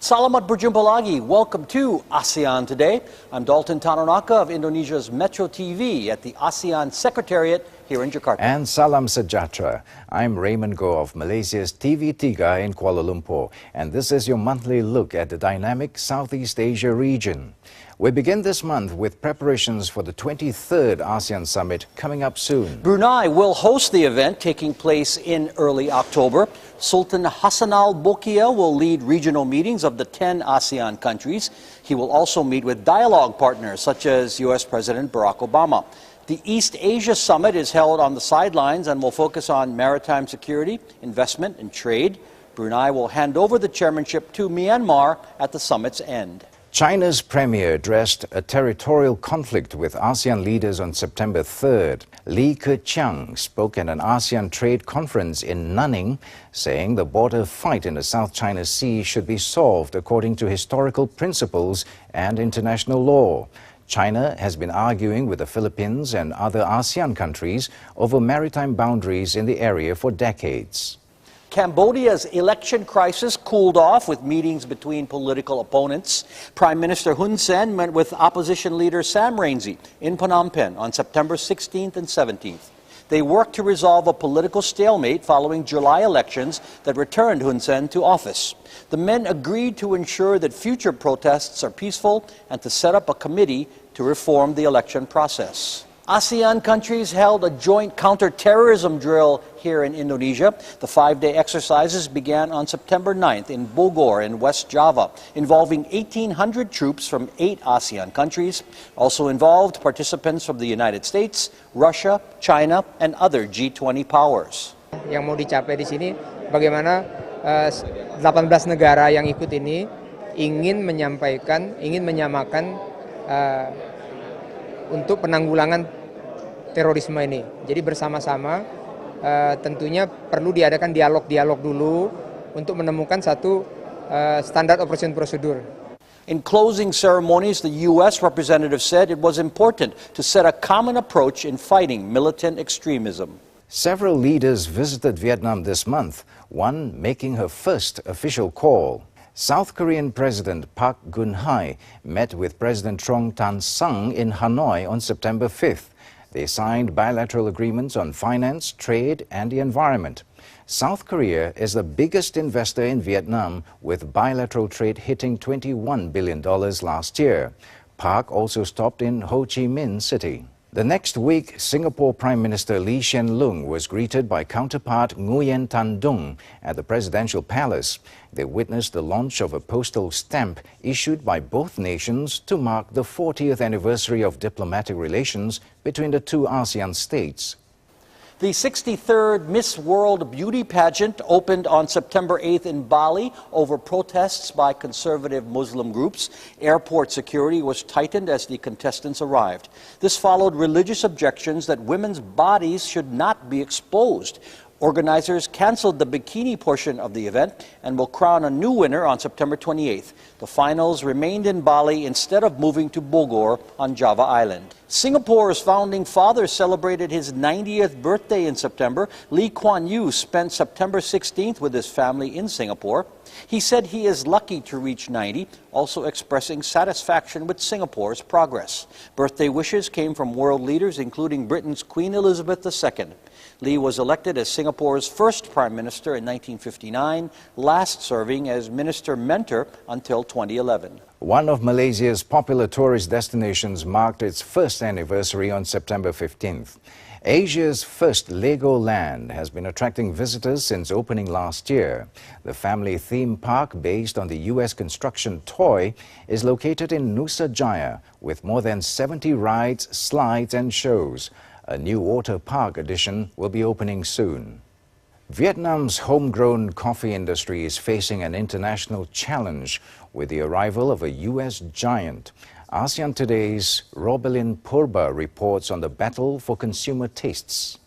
Salamat berjumpa lagi. Welcome to ASEAN Today. I'm Dalton Tanonaka of Indonesia's Metro TV at the ASEAN Secretariat here in Jakarta. And Salam Sejahtera. I'm Raymond Goh of Malaysia's TV3 in Kuala Lumpur. And this is your monthly look at the dynamic Southeast Asia region. We begin this month with preparations for the 23rd ASEAN Summit coming up soon. Brunei will host the event taking place in early October. Sultan Hassanal Bolkiah will lead regional meetings of the 10 ASEAN countries. He will also meet with dialogue partners such as U.S. President Barack Obama. The East Asia Summit is held on the sidelines and will focus on maritime security, investment, and trade. Brunei will hand over the chairmanship to Myanmar at the summit's end. China's premier addressed a territorial conflict with ASEAN leaders on September 3rd. Li Keqiang spoke at an ASEAN trade conference in Nanning, saying the border fight in the South China Sea should be solved according to historical principles and international law. China has been arguing with the Philippines and other ASEAN countries over maritime boundaries in the area for decades. Cambodia's election crisis cooled off with meetings between political opponents. Prime Minister Hun Sen met with opposition leader Sam Rainsy in Phnom Penh on September 16th and 17th. They worked to resolve a political stalemate following July elections that returned Hun Sen to office. The men agreed to ensure that future protests are peaceful and to set up a committee to reform the election process. ASEAN countries held a joint counter-terrorism drill here in Indonesia. The 5-day exercises began on September 9th in Bogor in West Java, involving 1,800 troops from 8 ASEAN countries. Also involved participants from the United States, Russia, China, and other G20 powers. Yang mau dicapai di sini, bagaimana 18 negara yang ikut ini ingin menyamakan untuk penanggulangan terorisme ini. Jadi bersama-sama tentunya perlu diadakan dialog-dialog dulu untuk menemukan satu standard operation prosedur. In closing ceremonies, the U.S. representative said it was important to set a common approach in fighting militant extremism. Several leaders visited Vietnam this month, one making her first official call. South Korean President Park Geun-hye met with President Trong Tan-sung in Hanoi on September 5th. They signed bilateral agreements on finance, trade, and the environment. South Korea is the biggest investor in Vietnam, with bilateral trade hitting $21 billion last year. Park also stopped in Ho Chi Minh City. The next week, Singapore Prime Minister Lee Hsien Loong was greeted by counterpart Nguyen Tan Dung at the presidential palace. They witnessed the launch of a postal stamp issued by both nations to mark the 40th anniversary of diplomatic relations between the two ASEAN states. The 63rd Miss World Beauty Pageant opened on September 8th in Bali over protests by conservative Muslim groups. Airport security was tightened as the contestants arrived. This followed religious objections that women's bodies should not be exposed. Organizers canceled the bikini portion of the event and will crown a new winner on September 28th. The finals remained in Bali instead of moving to Bogor on Java Island. Singapore's founding father celebrated his 90th birthday in September. Lee Kuan Yew spent September 16th with his family in Singapore. He said he is lucky to reach 90, also expressing satisfaction with Singapore's progress. Birthday wishes came from world leaders, including Britain's Queen Elizabeth II. Lee was elected as Singapore's first Prime Minister in 1959, last serving as Minister Mentor until 2011. One of Malaysia's popular tourist destinations marked its first anniversary on September 15th. Asia's first Lego Land has been attracting visitors since opening last year. The family theme park, based on the U.S. construction toy, is located in Nusa Jaya with more than 70 rides, slides and shows. A new water park addition will be opening soon. Vietnam's homegrown coffee industry is facing an international challenge with the arrival of a U.S. giant. ASEAN Today's Robelin Purba reports on the battle for consumer tastes.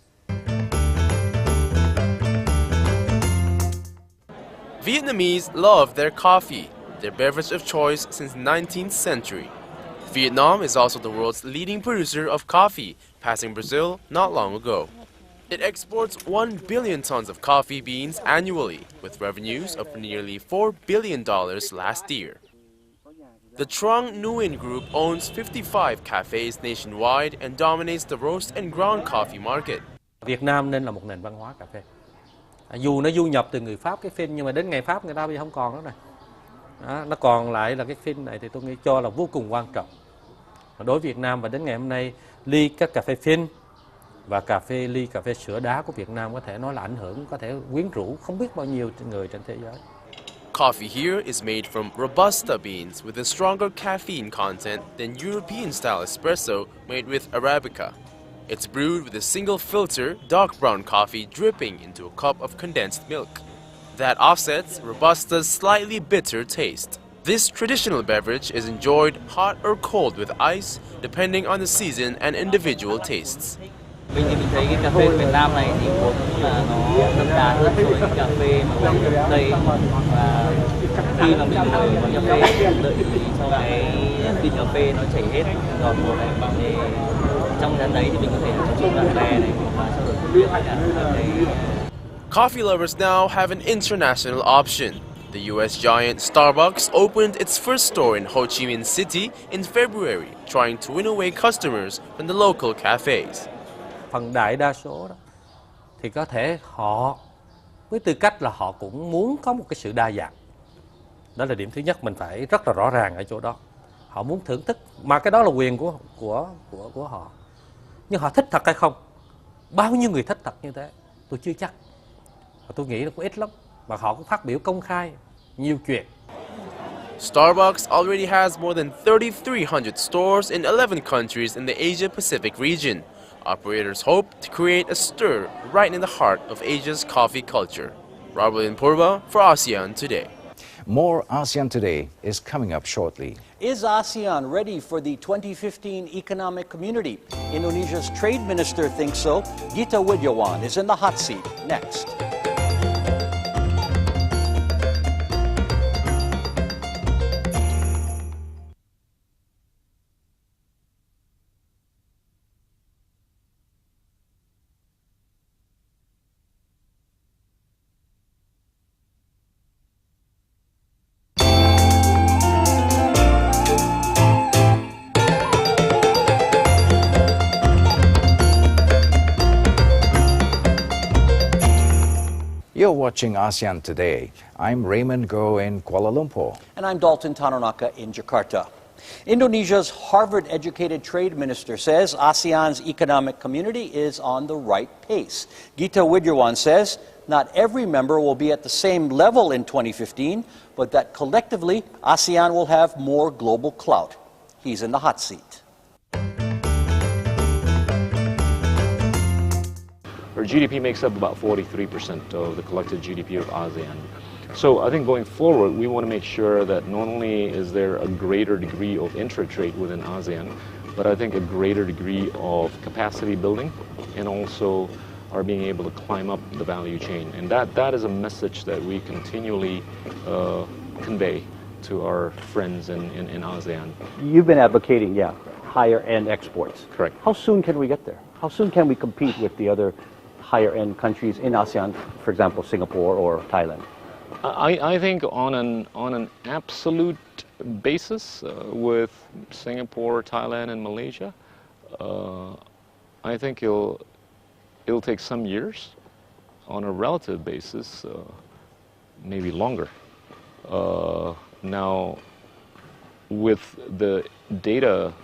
Vietnamese love their coffee, their beverage of choice since the 19th century. Vietnam is also the world's leading producer of coffee, passing Brazil not long ago. It exports 1 billion tons of coffee beans annually, with revenues of nearly $4 billion last year. The Trong Nguyen Group owns 55 cafes nationwide and dominates the roast and ground coffee market. Việt Nam nên là một nền văn hóa cà phê. Dù nó du nhập từ người Pháp cái phin, nhưng mà đến ngày Pháp người ta bây giờ không còn nữa này. Nó còn lại là cái phin này thì tôi nghĩ cho là vô cùng quan trọng. Đối với Việt Nam và đến ngày hôm nay, ly các cà phê phin và ly cà phê sữa đá của Việt Nam có thể nói là ảnh hưởng, có thể quyến rũ không biết bao nhiêu người trên thế giới. Coffee here is made from Robusta beans with a stronger caffeine content than European-style espresso made with Arabica. It's brewed with a single filter, dark brown coffee dripping into a cup of condensed milk. That offsets Robusta's slightly bitter taste. This traditional beverage is enjoyed hot or cold with ice, depending on the season and individual tastes. Mình thấy cái cà phê Việt Nam này thì uống là nó đậm đà hơn so với cái cà phê mà uống ở đây, và khi mà mình ngồi uống cà phê đợi cho cái phin cà phê nó chảy hết giọt một này, thì trong gian đấy thì mình có thể trò chuyện bạn bè này và trao đổi thông tin với cả. Coffee lovers now have an international option. The US giant Starbucks opened its first store in Ho Chi Minh City in February, trying to win away customers from the local cafes. Phần đại đa số đó thì có thể họ với tư cách là họ cũng muốn có một cái sự đa dạng. Đó là điểm thứ nhất, mình phải rất là rõ ràng ở chỗ đó. Họ muốn thưởng thức, mà cái đó là quyền của họ. Nhưng họ thích thật hay không? Bao nhiêu người thích thật như thế? Tôi chưa chắc. Tôi nghĩ nó cũng ít lắm. Mà họ cũng phát biểu công khai nhiều chuyện. Starbucks already has more than 3,300 stores in 11 countries in the Asia-Pacific region. Operators hope to create a stir right in the heart of Asia's coffee culture. Robert Purba for Asean Today. More ASEAN Today is coming up shortly. Is ASEAN ready for the 2015 economic community? Indonesia's trade minister thinks so. Gita Widjawan is in the hot seat. Next. You're watching ASEAN Today. I'm Raymond Go in Kuala Lumpur. And I'm Dalton Tanonaka in Jakarta. Indonesia's Harvard-educated trade minister says ASEAN's economic community is on the right pace. Gita Widjawan says not every member will be at the same level in 2015, but that collectively ASEAN will have more global clout. He's in the hot seat. Our GDP makes up about 43% of the collective GDP of ASEAN. So I think going forward, we want to make sure that not only is there a greater degree of intra-trade within ASEAN, but I think a greater degree of capacity building and also are being able to climb up the value chain. And that is a message that we continually convey to our friends in ASEAN. You've been advocating, higher-end exports. Correct. How soon can we get there? How soon can we compete with the other higher-end countries in ASEAN, for example, Singapore or Thailand? I think on an absolute basis with Singapore, Thailand, and Malaysia, I think it'll take some years. On a relative basis, maybe longer. Now, with the data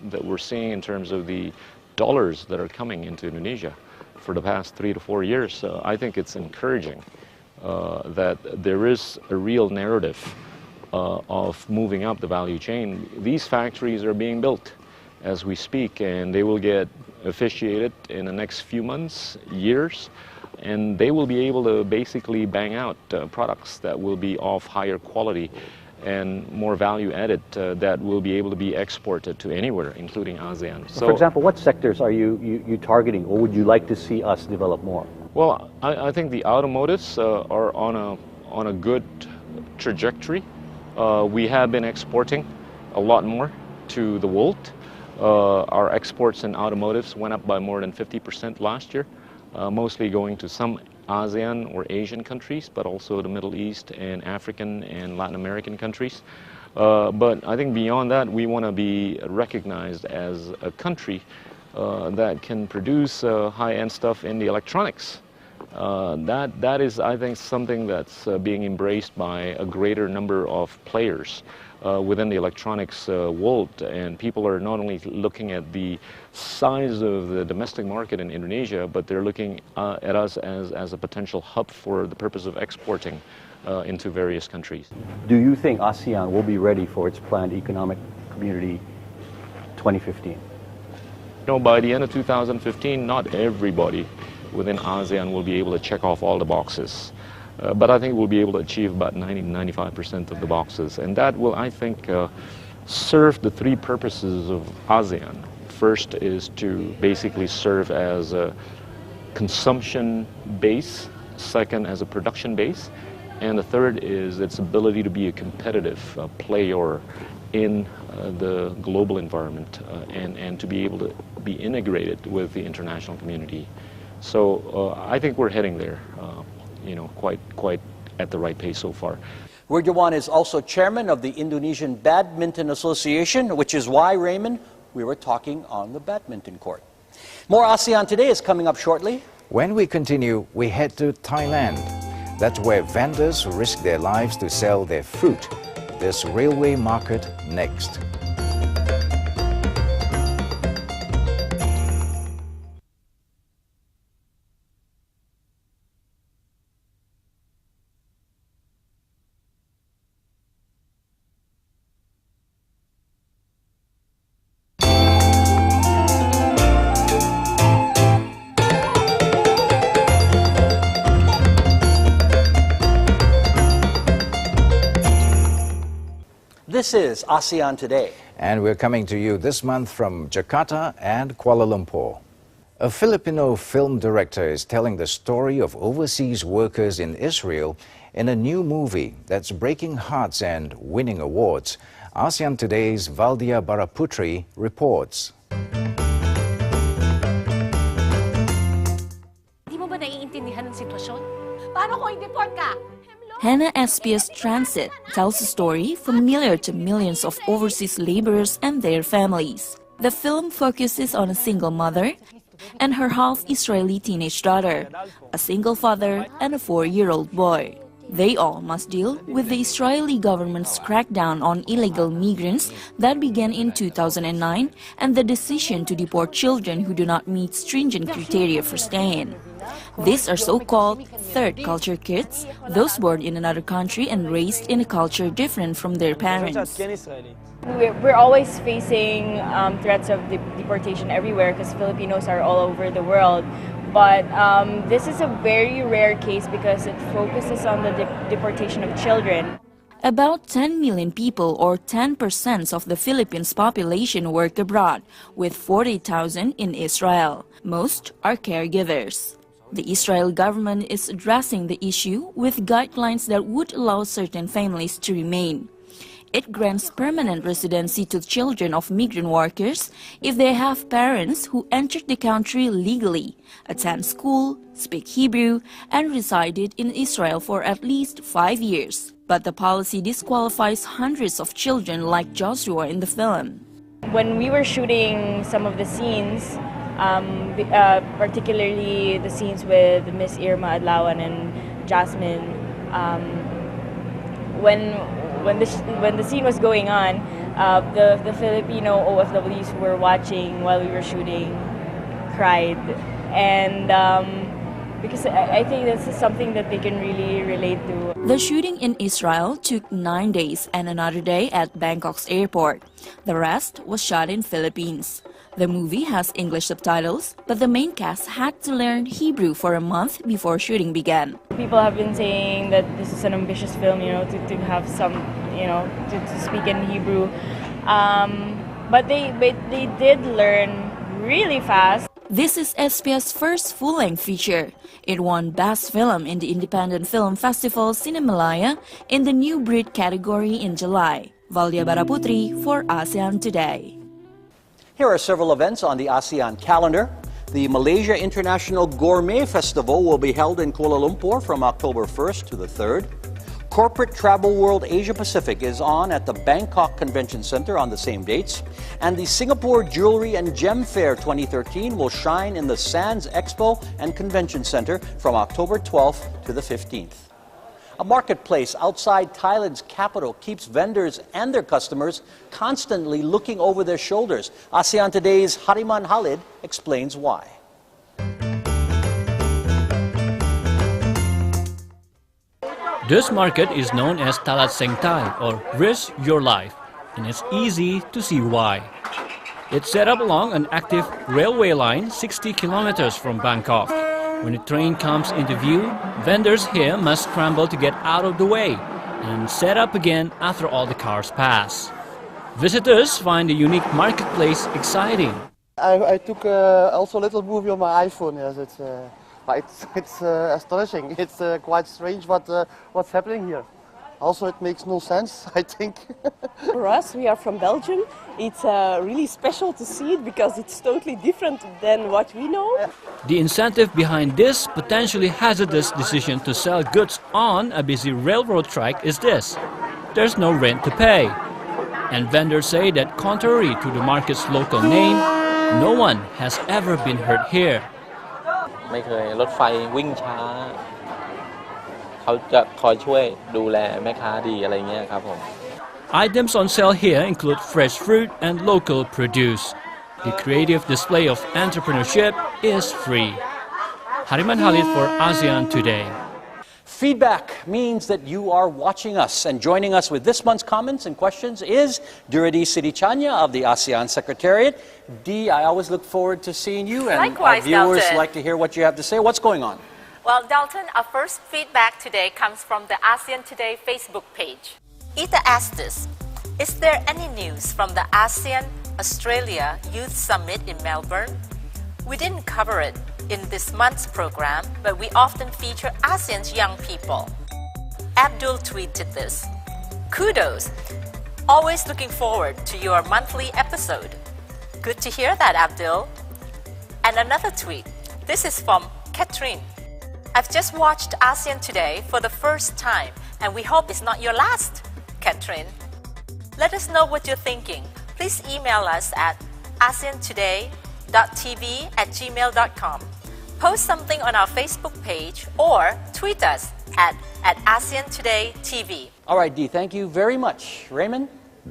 that we're seeing in terms of the dollars that are coming into Indonesia for the past 3 to 4 years, I think it's encouraging that there is a real narrative of moving up the value chain. These factories are being built as we speak, and they will get officiated in the next few months, years, and they will be able to basically bang out products that will be of higher quality and more value added that will be able to be exported to anywhere, including ASEAN. So, for example, what sectors are you targeting, or would you like to see us develop more? Well, I think the automotives are on a good trajectory. We have been exporting a lot more to the world. Our exports in automotives went up by more than 50% last year. mostly going to some ASEAN or Asian countries, but also the Middle East and African and Latin American countries. But I think beyond that, we want to be recognized as a country that can produce high-end stuff in the electronics. That is, I think, something that's being embraced by a greater number of players within the electronics world, and people are not only looking at the size of the domestic market in Indonesia, but they're looking at us as a potential hub for the purpose of exporting into various countries. Do you think ASEAN will be ready for its planned economic community 2015? By the end of 2015, not everybody within ASEAN will be able to check off all the boxes. But I think we'll be able to achieve about 90–95% of the boxes. And that will, I think, serve the three purposes of ASEAN. First is to basically serve as a consumption base, second as a production base, and the third is its ability to be a competitive player in the global environment and to be able to be integrated with the international community. So I think we're heading there, quite at the right pace so far. Wirjawan is also chairman of the Indonesian Badminton Association, which is why, Raymond, we were talking on the badminton court. More ASEAN Today is coming up shortly. When we continue, we head to Thailand. That's where vendors risk their lives to sell their fruit. This railway market next. This is ASEAN Today. And we're coming to you this month from Jakarta and Kuala Lumpur. A Filipino film director is telling the story of overseas workers in Israel in a new movie that's breaking hearts and winning awards. ASEAN Today's Valdia Baraputri reports. Di mo ba naiintindihan ng sitwasyon? Paano kung i-deport ka? Hannah SPS Transit tells a story familiar to millions of overseas laborers and their families. The film focuses on a single mother and her half-Israeli teenage daughter, a single father, and a 4-year-old boy. They all must deal with the Israeli government's crackdown on illegal migrants that began in 2009 and the decision to deport children who do not meet stringent criteria for staying. These are so-called third culture kids, those born in another country and raised in a culture different from their parents. We're always facing threats of deportation everywhere because Filipinos are all over the world. But this is a very rare case because it focuses on the deportation of children. About 10 million people, or 10% of the Philippines' population, work abroad, with 40,000 in Israel. Most are caregivers. The Israel government is addressing the issue with guidelines that would allow certain families to remain. It grants permanent residency to children of migrant workers if they have parents who entered the country legally, attend school, speak Hebrew, and resided in Israel for at least 5 years. But the policy disqualifies hundreds of children like Joshua in the film. When we were shooting some of the scenes, particularly the scenes with Miss Irma Adlawan and Jasmine, when the scene was going on, the Filipino OFWs who were watching while we were shooting cried, and because I think this is something that they can really relate to. The shooting in Israel took 9 days and another day at Bangkok's airport. The rest was shot in Philippines. The movie has English subtitles, but the main cast had to learn Hebrew for a month before shooting began. People have been saying that this is an ambitious film, to have some, to speak in Hebrew. But they did learn really fast. This is SPS's first full-length feature. It won Best Film in the Independent Film Festival Cinemalaya in the New Breed category in July. Valdia Baraputri for ASEAN Today. Here are several events on the ASEAN calendar. The Malaysia International Gourmet Festival will be held in Kuala Lumpur from October 1st to the 3rd. Corporate Travel World Asia Pacific is on at the Bangkok Convention Center on the same dates. And the Singapore Jewelry and Gem Fair 2013 will shine in the Sands Expo and Convention Center from October 12th to the 15th. A marketplace outside Thailand's capital keeps vendors and their customers constantly looking over their shoulders. ASEAN Today's Hariman Khalid explains why. This market is known as Talat Seng Thai, or Risk Your Life, and it's easy to see why. It's set up along an active railway line 60 kilometers from Bangkok. When a train comes into view, vendors here must scramble to get out of the way and set up again after all the cars pass. Visitors find the unique marketplace exciting. I took also a little movie on my iPhone. Yes, it's astonishing. It's quite strange what's happening here. Also, it makes no sense, I think. For us, we are from Belgium. It's really special to see it because it's totally different than what we know. The incentive behind this potentially hazardous decision to sell goods on a busy railroad track is this: there's no rent to pay. And vendors say that contrary to the market's local name, no one has ever been hurt here. ไม่เคยรถไฟวิ่งช้าเขาจะคอยช่วยดูแลแม่ค้าดีอะไรเงี้ยครับผม Items on sale here include fresh fruit and local produce. The creative display of entrepreneurship is free. Hariman Khalid for ASEAN Today. Feedback means that you are watching us, and joining us with this month's comments and questions is Duradi Sidichanya of the ASEAN Secretariat. Dee, I always look forward to seeing you, and Likewise, our viewers Dalton. like to hear what you have to say. What's going on? Well, Dalton, our first feedback today comes from the ASEAN Today Facebook page. Ita asked this: is there any news from the ASEAN Australia Youth Summit in Melbourne? We didn't cover it in this month's program, but we often feature ASEAN's young people. Abdul tweeted this: kudos, always looking forward to your monthly episode. Good to hear that, Abdul. And another tweet, this is from Catherine. I've just watched ASEAN Today for the first time, and we hope it's not your last, Catherine. Let us know what you're thinking. Please email us at aseantoday.tv@gmail.com. Post something on our Facebook page or tweet us at ASEAN Today TV. All right, Dee, thank you very much. Raymond?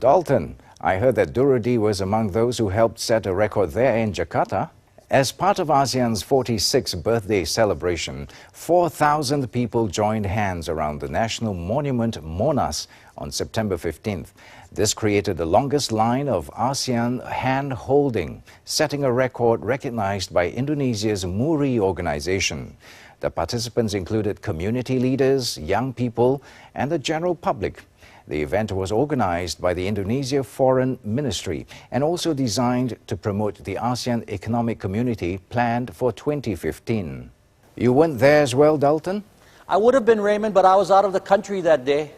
Dalton, I heard that Duradi was among those who helped set a record there in Jakarta. As part of ASEAN's 46th birthday celebration, 4,000 people joined hands around the national monument Monas on September 15th. This created the longest line of ASEAN hand-holding, setting a record recognized by Indonesia's MURI organization. The participants included community leaders, young people, and the general public. The event was organized by the Indonesia Foreign Ministry and also designed to promote the ASEAN Economic Community planned for 2015. You weren't there as well, Dalton? I would have been, Raymond, but I was out of the country that day.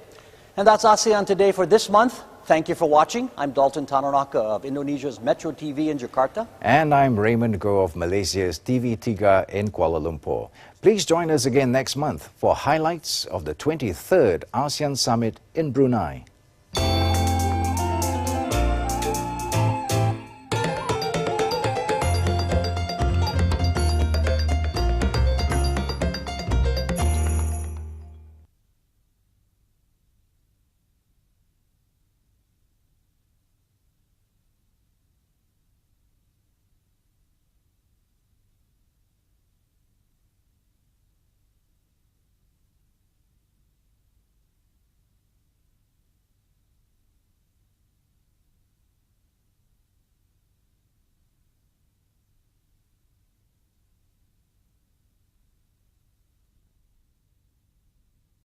And that's ASEAN Today for this month. Thank you for watching. I'm Dalton Tanonaka of Indonesia's Metro TV in Jakarta. And I'm Raymond Goh of Malaysia's TV3 in Kuala Lumpur. Please join us again next month for highlights of the 23rd ASEAN Summit in Brunei.